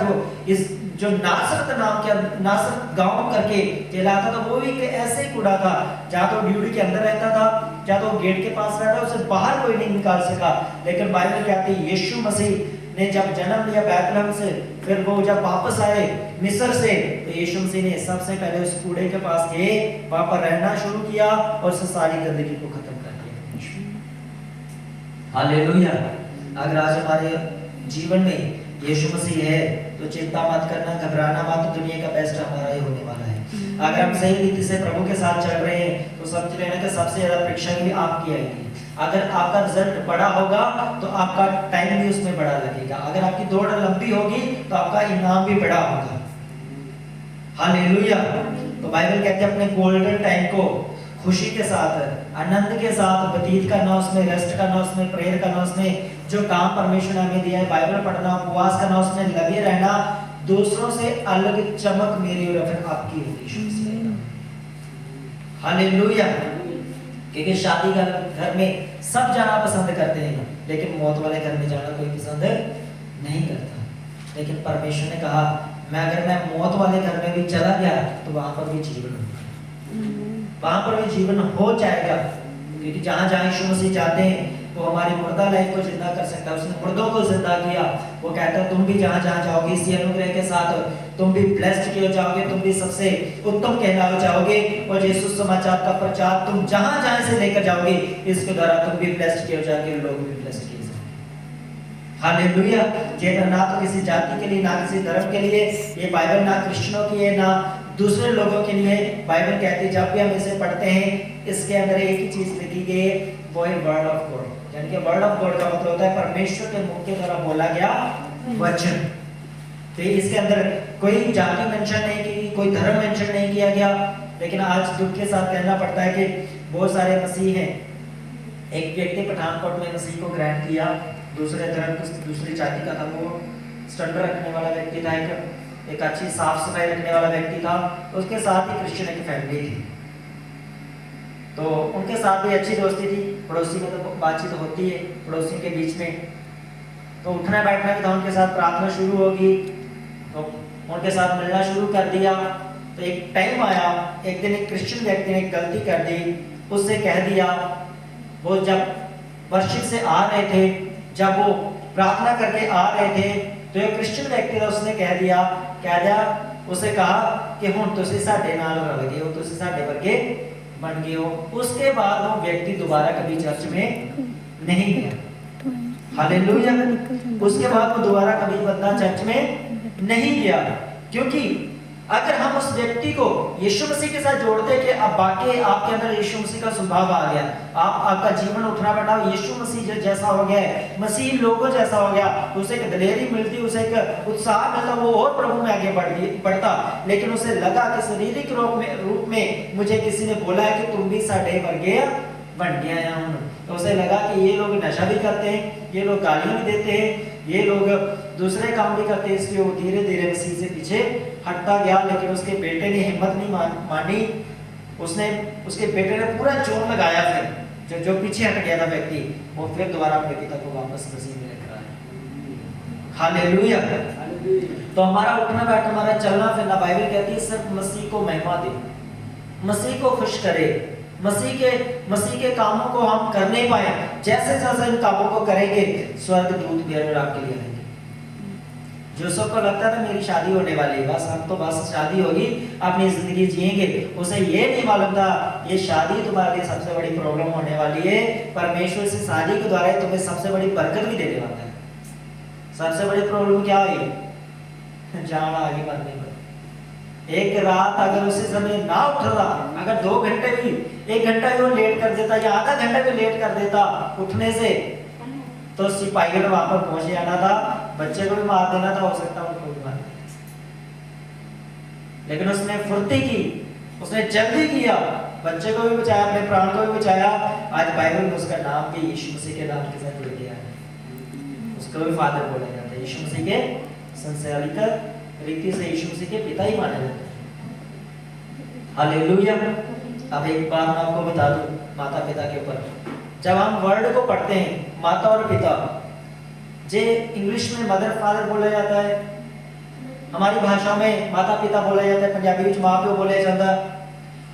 Speaker 1: जो नासरत नाम के नासरत गांव करके कहलाता था, वो भी ऐसे कूड़ा था जहाँ तो ड्यूटी के अंदर रहता था, जहाँ तो गेट के पास रहता, उसे बाहर कोई नहीं निकाल सका। लेकिन बाइबल कहती है यीशु मसीह ने जब जन्म लिया बैतलहम से, फिर वो जब वापस आए मिस्र से, तो यीशु मसीह ने सबसे पहले उस कूड़े के पास गए, वहां पर रहना शुरू किया और उस सारी गंदगी को खत्म कर दिया। हालेलुया। अगर आज हमारे जीवन में यीशु मसीह है तो चिंता मत करना, घबराना मत, दुनिया का बेस्ट हमारा ही होने वाला है। अगर हम सही रीति से प्रभु के साथ चल रहे हैं तो समझ लेना कि सबसे ज्यादा परीक्षा भी आपकी आएगी। अगर आपका रिजल्ट बड़ा होगा तो आपका टाइम भी उसमें बड़ा लगेगा। अगर आपकी दौड़ लंबी होगी तो आपका इनाम भी बड़ा होगा। हालेलुया। तो बाइबल कहते हैं अपने गोल्डन टाइम को खुशी के साथ, आनंद के साथ व्यतीत करना, उसमें रेस्ट करना, उसमें प्रेयर करना, उसमें जो काम परमेश्वर ने हमें दिया है, बाइबल पढ़ना, उपवास करना, उसमें लगे रहना, दूसरों से अलग चमक मेरी और फिर आपकी होगी। हालेलुया। क्योंकि शादी का घर में सब जाना पसंद करते हैं, लेकिन मौत वाले घर में जाना कोई पसंद नहीं करता। लेकिन परमेश्वर ने कहा अगर मैं मौत वाले घर में भी चला गया तो वहां पर भी जीवन होगा, वहां पर भी जीवन हो जाएगा। क्योंकि जहां जहां यीशु मसीह जाते हैं वो हमारी मुर्दा लाइफ को जिंदा कर सकता है। उसने मुर्दों को जिंदा किया। वो कहता है तुम भी जहां जहां जाओगे इसी अनुग्रह के साथ तुम भी ब्लेस्ड किए जाओगे, तुम भी सबसे उत्तम कहलाए जाओगे। और यीशु समाचार का प्रचार तुम जहां जहां से लेकर जाओगे, इसके द्वारा तुम भी ब्लेस्ड किए जाओगे, लोग भी ब्लेस्ड किए जाएंगे। हालेलुया। ये ना तो किसी जाति के लिए, ना किसी धर्म के लिए, ये बाइबल ना क्रिश्चियनों की है ना दूसरे लोगों के लिए। बाइबल कहती है जब भी हम इसे पढ़ते हैं इसके अंदर एक ही चीज लिखी गई है, वो है वर्ड ऑफ गॉड। यानी कि वर्ड ऑफ गॉड का मतलब होता है परमेश्वर के मुख के द्वारा बोला गया वचन। तो इसके अंदर कोई जाति मेंशन नहीं की, कोई धर्म मेंशन नहीं किया गया। लेकिन आज दुख के साथ कहना पड़ता है कि बहुत सारे मसीह हैं। एक व्यक्ति पठानकोट में मसीह को ग्रहण किया, दूसरे धर्म दूसरी जाति का था, वो स्टैंडर्ड रखने वाला व्यक्ति था, एक अच्छी साफ सफाई रखने वाला व्यक्ति था। उसके साथ ही क्रिश्चियन की फैमिली थी, तो उनके साथ भी अच्छी दोस्ती थी। पड़ोसी में तो बातचीत होती है पड़ोसी के बीच में, तो उठना बैठना भी था उनके साथ, प्रार्थना शुरू होगी तो उनके साथ मिलना शुरू कर दिया। तो एक टाइम आया, एक दिन एक क्रिश्चियन व्यक्ति ने गलती कर दी, उससे कह दिया, वो जब वर्शिप से आ रहे थे, जब वो प्रार्थना करके आ रहे थे, तो एक क्रिश्चियन व्यक्ति था, उसने कह दिया उसे कहा कि हुण तुसी साडे नाल रल गए हो, तुसी साडे वर्गे बन गए हो। उसके बाद वो व्यक्ति दोबारा कभी चर्च में नहीं गया। हालेलुया। उसके बाद वो दोबारा कभी बंदा चर्च में नहीं गया, क्योंकि अगर हम उस व्यक्ति को यीशु मसीह के साथ जोड़ते कि अब बाकी आपके अंदर यीशु मसीह का स्वभाव आ गया, आपका जीवन उठना बैठा यीशु मसीह जैसा हो गया है, मसीह लोगों जैसा हो गया, उसे एक दिलेरी मिलती, उसे एक उत्साह मिलता, वो और प्रभु में आगे बढ़ता। लेकिन उसे लगा कि शारीरिक रूप में मुझे किसी ने बोला है कि तुम भी साढ़े वर्गे बन गया हूं, तो उसे लगा कि ये लोग नशा भी करते हैं, ये लोग गालियां भी देते हैं, ये लोग दूसरे काम भी करते हैं, इसलिए वो धीरे धीरे मसीह से पीछे हटता गया। लेकिन उसके बेटे ने हिम्मत नहीं मानी, उसके बेटे ने पूरा जोर लगाया, फिर जो पीछे हट गया था व्यक्ति, वो फिर दोबारा अपने पिता को वापस मसीह में लेकर आया। हालेलुया। तो हमारा उठना बैठना, हमारा चलना फिरना, बाइबल कहती है सिर्फ मसीह को महिमा दे, मसीह को खुश करे, मसीह के कामों को हम करने पाए। जैसे जैसे इन कामों को करेंगे स्वर्ग दूत भी आपके लिए आएंगे। जो सबको लगता था मेरी शादी होने वाली है, बस हम तो बस शादी होगी, अपनी जिंदगी जिएंगे, उसे ये नहीं मालूम था ये शादी तुम्हारे लिए सबसे बड़ी प्रॉब्लम होने वाली है। परमेश्वर से शादी के द्वारा तुम्हें सबसे बड़ी बरकत भी देने वाला है। सबसे बड़ी प्रॉब्लम क्या है? जान आगे बढ़ने पर एक रात अगर उसी समय ना उठता, अगर 2 घंटे भी, 1 घंटा भी वो लेट कर देता या आधा घंटा भी लेट कर देता उठने से, तो सिपाहियों ने वहां पर पहुंच जाना था, बच्चे को भी मार देना था, हो सकता उनको भी मार देना। लेकिन उसने फुर्ती की, उसने जल्दी किया, बच्चे को भी बचाया, अपने प्राण को भी बचाया। आज बाइबल में उसका नाम भी यीशु मसीह के नाम के साथ जुड़ गया है, उसको भी फादर बोला जाता है। यीशु मसीह के संसारिक रीति से यीशु मसीह के पिता ही माने जाते हैं। हालेलुया। अब एक बात मैं आपको बता दूं माता पिता के ऊपर, जब हम वर्ड को पढ़ते हैं माता और पिता, जे इंग्लिश में मदर फादर बोला जाता है, हमारी भाषा में माता पिता बोला जाता है, पंजाबी में माँ प्यो बोला जाता है।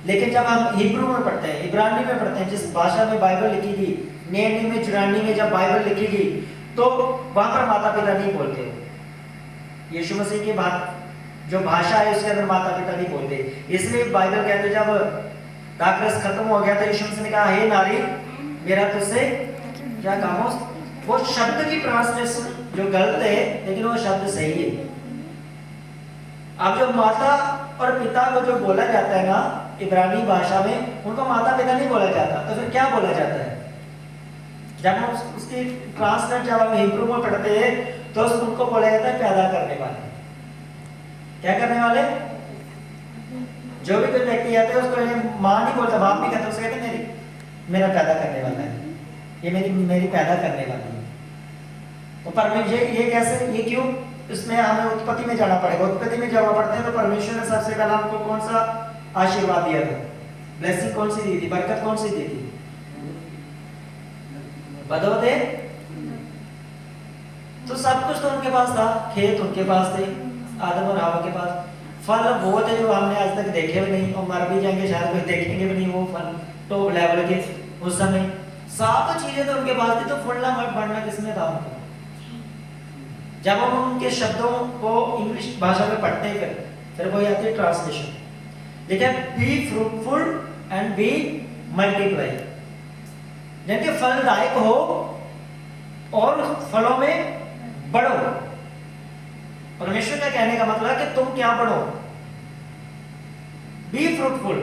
Speaker 1: लेकिन जब हम हिब्रू में पढ़ते हैं, इब्रानी में पढ़ते हैं, जिस भाषा में बाइबल लिखी गई, नेनी में, जुरानी में जब बाइबल लिखी गई, तो वहां पर माता पिता नहीं बोलते। यीशु मसीह की बात जो भाषा है उसके अंदर माता पिता नहीं बोलते। इसलिए बाइबल कहते हैं जब दाखरस खत्म हो गया था, यीशु मसीह ने कहा हे नारी मेरा तुझसे क्या काम हो। वो शब्द की ट्रांसलेशन जो गलत है, लेकिन वो शब्द सही है। अब जो माता और पिता को जो बोला जाता है ना इब्रानी भाषा में, उनको माता पिता नहीं बोला जाता, तो फिर क्या बोला जाता है? जब हम उसकी ट्रांसलेट जब हम हिब्रू में पढ़ते हैं तो उनको बोला जाता है पैदा करने वाले। क्या करने वाले? जो भी कोई व्यक्ति आता है उसको माँ नहीं बोलता, बाप नहीं कहता, उसको कहते मेरा पैदा करने वाला है, ये मेरी पैदा करने वाली है। तो परमेश्वर ये कैसे, ये क्यों? इसमें हमें उत्पत्ति में जाना पड़ेगा। उत्पत्ति में जब पढ़ते हैं तो परमेश्वर ने सबसे पहले हमको कौन सा आशीर्वाद दिया था? ब्लेसिंग कौन सी दी थी? बरकत कौन सी दी थी? बदौते तो सब कुछ तो उनके पास था, खेत उनके पास थे, आदम और हवा के पास। फल वो थे जो हमने आज तक देखे भी नहीं और मर भी जाएंगे, शायद कोई देखेंगे भी नहीं वो फल टॉप लेवल के। उस समय सब चीजें तो उनके पास थी, तो फुलना मत बढ़ना किसमें था उनको? जब हम उनके शब्दों को इंग्लिश भाषा में पढ़ते हैं फिर वो आती है ट्रांसलेशन। देखिए be fruitful and be multiply, यानी कि फलदायक हो और फलों में बढ़ो। परमेश्वर का कहने का मतलब है कि तुम क्या बढ़ो, बी फ्रूटफुल।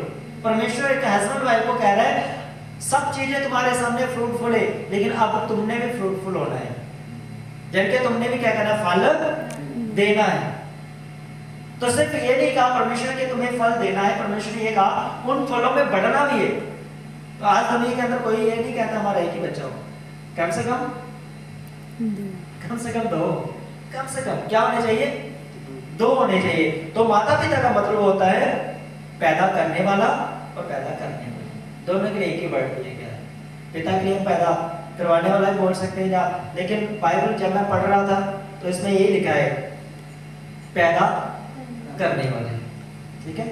Speaker 1: परमेश्वर एक हस्बैंड वाइफ को कह रहा है सब चीजें तुम्हारे सामने फ्रूटफुल है, लेकिन अब तुमने भी फ्रूटफुल होना है। जबकि तुमने भी क्या करना है? फल देना है। तो सिर्फ ये नहीं कहा परमेश्वर कि तुम्हें फल देना है, परमेश्वर ने ये कहा उन फलों में बढ़ना भी है। तो आज दुनिया के अंदर कोई ये नहीं कहता हमारा एक ही बच्चा हो, कम से कम 2, कम से कम क्या होने चाहिए? 2 होने चाहिए। तो माता पिता का मतलब होता है पैदा करने वाला और पैदा करने वाला, दोनों के लिए एक ही वर्ड दिया गया है। पिता के लिए पैदा करवाने वाला भी बोल सकते हैं, लेकिन बाइबल जब मैं पढ़ रहा था तो इसमें ये लिखा है पैदा करने वाले, ठीक है,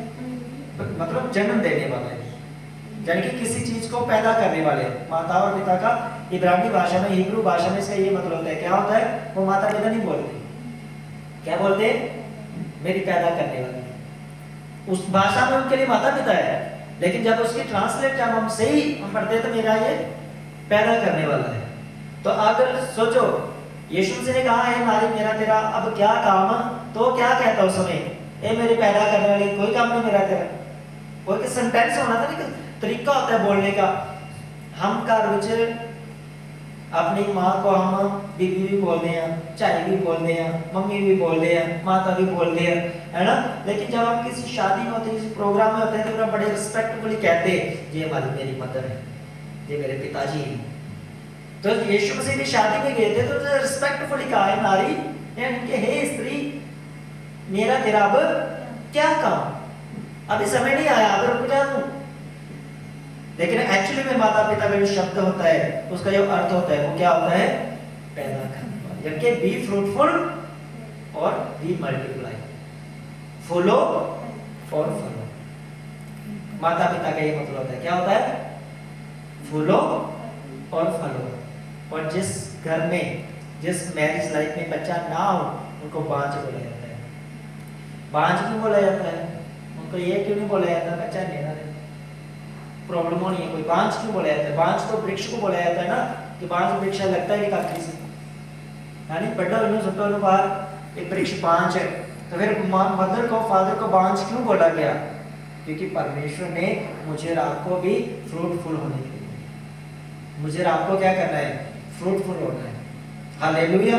Speaker 1: मतलब जन्म देने वाले, यानी कि किसी चीज को पैदा करने वाले। माता और पिता का इब्रानी भाषा में, हिब्रू भाषा में इसका ये मतलब होता है। क्या होता है? वो माता पिता नहीं बोलते, क्या बोलते? मेरी पैदा करने वाली। उस भाषा में उनके लिए माता पिता है, लेकिन जब उसकी ट्रांसलेट जब हम सही हम पढ़ते तो मेरा ये पैदा करने वाला है। तो अगर सोचो यीशु से ने कहा है नारी मेरा तेरा अब क्या काम, तो क्या कहता उस समय? ये मेरे पैदा करने वाली कोई काम नहीं मेरा तेरा, कोई सेंटेंस होना था नहीं, तरीका होता है बोलने का। हम घर विच अपनी माँ को हम बीबी भी बोलते हैं, चाची भी बोलते हैं, मम्मी भी बोलते हैं, माता भी बोलते हैं, है ना। लेकिन जब हम किसी शादी में होते हैं, किसी प्रोग्राम में होते हैं, तो हम बड़े रिस्पेक्टफुली कहते हैं ये हमारी मेरी मदर है, ये मेरे पिताजी हैं। तो यीशु मसीह की शादी में गए थे तो रिस्पेक्टफुली कहा है नारी इनके, हे स्त्री मेरा तेरा अब क्या काम, अभी समय नहीं आया, अब रुक जा तू। लेकिन एक्चुअली में माता पिता का जो शब्द होता है उसका जो अर्थ होता है वो क्या होता है, पैदा करने वाला, जबकि बी फ्रूटफुल और बी मल्टीप्लाई, फॉलो और फॉलो। माता पिता का ये मतलब होता है, क्या होता है, फॉलो और फॉलो। और जिस घर में, जिस मैरिज लाइफ में बच्चा ना हो उनको बांझ बोला जाता है। बांझ क्यों बोला जाता है, उनको ये क्यों नहीं बोला जाता बच्चा लेना है, प्रॉब्लम होनी है कोई, बांझ क्यों बोला जाता है। बांझ तो वृक्ष को बोला जाता है ना, कि बांझ वृक्ष लगता है नहीं काफी से, यानी बड़ा इन्हों छोटा इन्हों बाहर एक वृक्ष बांझ है। तो फिर मदर को, फादर को बांझ क्यों बोला गया, क्योंकि परमेश्वर ने मुझे और आपको भी फ्रूटफुल होने के लिए, मुझे और आपको क्या करना है, फ्रूटफुल होना है। हालेलुया।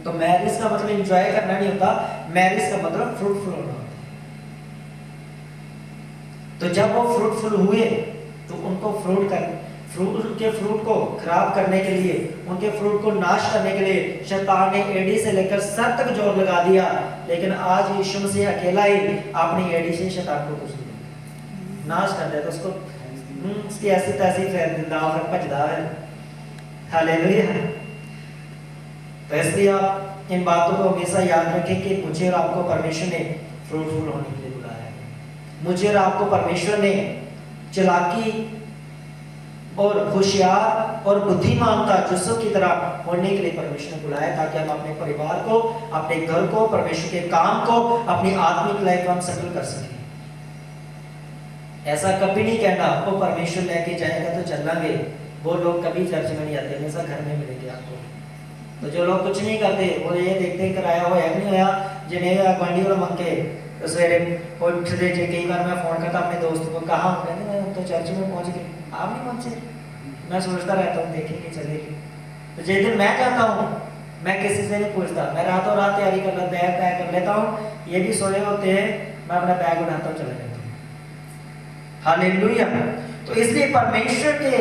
Speaker 1: तो मैरिज का मतलब एंजॉय करना नहीं होता, मैरिज का मतलब फ्रूटफुल होना होता है। तो जब वो फ्रूटफुल हुए तो उनको उनके फ्रूट को खराब करने के लिए, उनके फ्रूट को नाश करने के लिए शैतान ने एड़ी से लेकर सर तक जोर लगा दिया। लेकिन आज यीशु मसीह अकेला ही अपनी एड़ी से शैतान को कुछ नहीं नाश कर दिया, तो उसकी ऐसी तैसी फेर दिंदा और भजदा है। हालेलुया। तो इसलिए आप इन बातों को हमेशा याद रखें कि मुझे और आपको परमेश्वर ने फ्रूटफुल होने के लिए बुलाया है। मुझे और आपको परमेश्वर ने चालाकी और होशियार और बुद्धिमानता जुस्सों की तरह होने के लिए परमेश्वर ने बुलाया, ताकि हम अपने परिवार को, अपने घर को, परमेश्वर के काम को, अपनी आत्मिक लाइफ को हम सेटल कर सकें। ऐसा कभी नहीं कहना वो परमेश्वर लेके जाएगा तो चलेंगे, वो लोग कभी चर्च में नहीं आते, हमेशा घर में मिलेंगे आपको। तो जो लोग कुछ नहीं करते वो ये देखते कराया हो है नहीं होया जिन्हें गुआढ़ी वाला मंग के सवेरे उठते जे, कई बार मैं फोन करता अपने दोस्त को, कहाँ कहते मैं तो चर्च में पहुंच गए, आप नहीं पहुंचे। मैं सोचता रहता हूँ देखेंगे चलेगी। तो जिस दिन मैं जाता हूँ मैं किसी से नहीं पूछता, मैं रातों रात तैयारी कर लेता, बैग पैक कर लेता हूँ, ये भी सोए होते हैं, मैं अपना बैग उठाता हूँ चले जाता हूँ। हालेलुया। तो इसलिए परमेश्वर के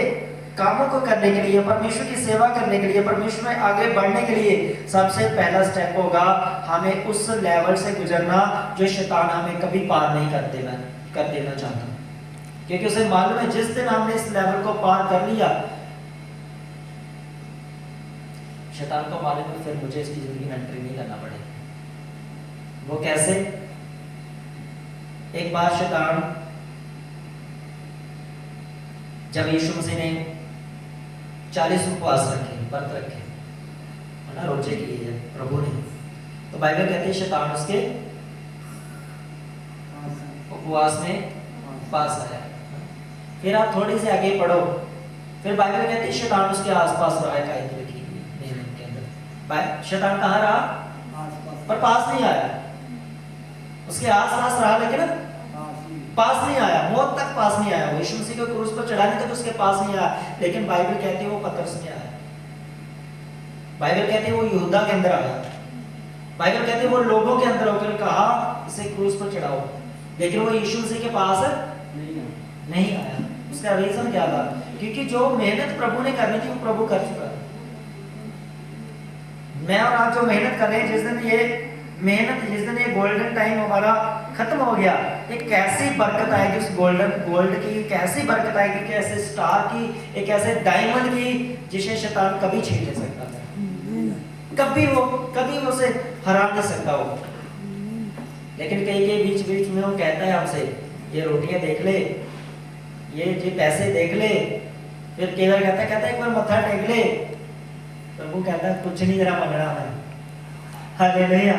Speaker 1: कामों को करने के लिए, परमेश्वर की सेवा करने के लिए, परमेश्वर में आगे बढ़ने के लिए सबसे पहला स्टेप होगा हमें उस लेवल से गुजरना जो शैतान हमें कभी पार नहीं कर देना चाहता, क्योंकि उसे मालूम है जिस दिन हमने इस लेवल को पार कर लिया, शैतान को मालूम है फिर मुझे इसकी जिंदगी में एंट्री नहीं करना पड़ेगा। वो कैसे? एक बार शैतान जब यीशु मसीह ने 40 उपवास रखे, व्रत रखे, है ना, रोजे किए प्रभु ने, तो बाइबल कहती है शैतान उसके उपवास में पास आया। फिर आप थोड़ी से आगे पढ़ो, फिर बाइबल कहती है शैतान उसके आसपास रहा है, लिखी नियम के अंदर शैतान कहाँ रहा, पर पास नहीं आया। उसके आसपास रहा लेकिन पास नहीं आया, मौत तक पास नहीं आया। वो यीशु मसीह को क्रूस पर चढ़ाने तक उसके पास नहीं आया, लेकिन बाइबल कहती है वो पतरस में आया, बाइबल कहती है वो यहूदा के अंदर आया, बाइबल कहती है वो लोगों के अंदर होकर कहा इसे क्रूस पर चढ़ाओ, लेकिन वो यीशु मसीह के पास नहीं आया। उसका रीजन क्या था? क्योंकि जो मेहनत प्रभु ने करनी थी वो प्रभु कर चुका है। मैं और आप जो मेहनत कर रहे हैं, जिस दिन ये गोल्डन टाइम हमारा खत्म हो गया, एक ऐसी बरकत आएगी उस गोल्ड की, एक ऐसी बरकत आएगी कि ऐसे स्टार की, एक ऐसे डायमंड की जिसे शैतान कभी छीन नहीं सकता था, कभी वो उसे हरा नहीं सकता वो। लेकिन कई बीच में वो कहता है हमसे ये रोटियां देख ले, ये पैसे देख ले, फिर कई बार कहता है एक बार मत्था टेक ले, प्रभु कहता है कुछ नहीं जरा मनना है। हालेलुया।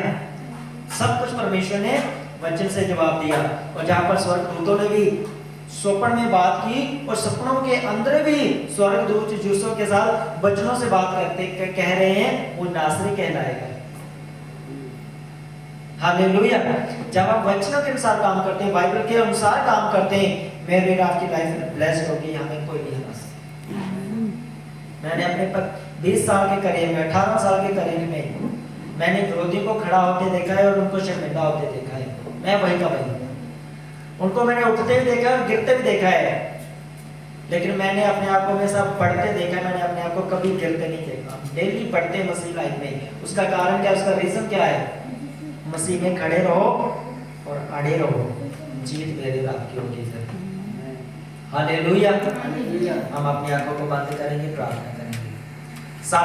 Speaker 1: सब कुछ परमेश्वर ने वचन से जवाब दिया। और जहां पर स्वर्गदूतों ने भी स्वप्न में बात की और सपनों के अंदर भी स्वर्गदूत यूसुफ के साथ वचनों से बात करते कह रहे हैं वो नासरी कहलाएगा। हालेलुया। जब आप वचनों के अनुसार काम करते हैं, बाइबल के अनुसार काम करते हैं, मेरे और आपकी लाइफ ब्लेस्ड होगी, हमें कोई नहीं हरा सकता। मैंने अपने 20 साल के करियर में, 18 साल के करियर में मैंने विरोधी को खड़ा होते देखा है और उनको शर्मिंदा होते देखा है। मैं वही का वही, उनको मैंने उठते भी देखा और गिरते भी देखा है, लेकिन मैंने अपने आप को हमेशा पढ़ते देखा, मैंने अपने आप को कभी गिरते नहीं देखा। डेली पढ़ते मसीह लाइफ में। उसका कारण क्या, उसका रीजन क्या है? मसीह में खड़े रहो और अड़े रहो, जीत मेरे आपकी होगी। हालेलुया। हम अपनी आंखों को बंद करेंगे, प्रार्थना करेंगे।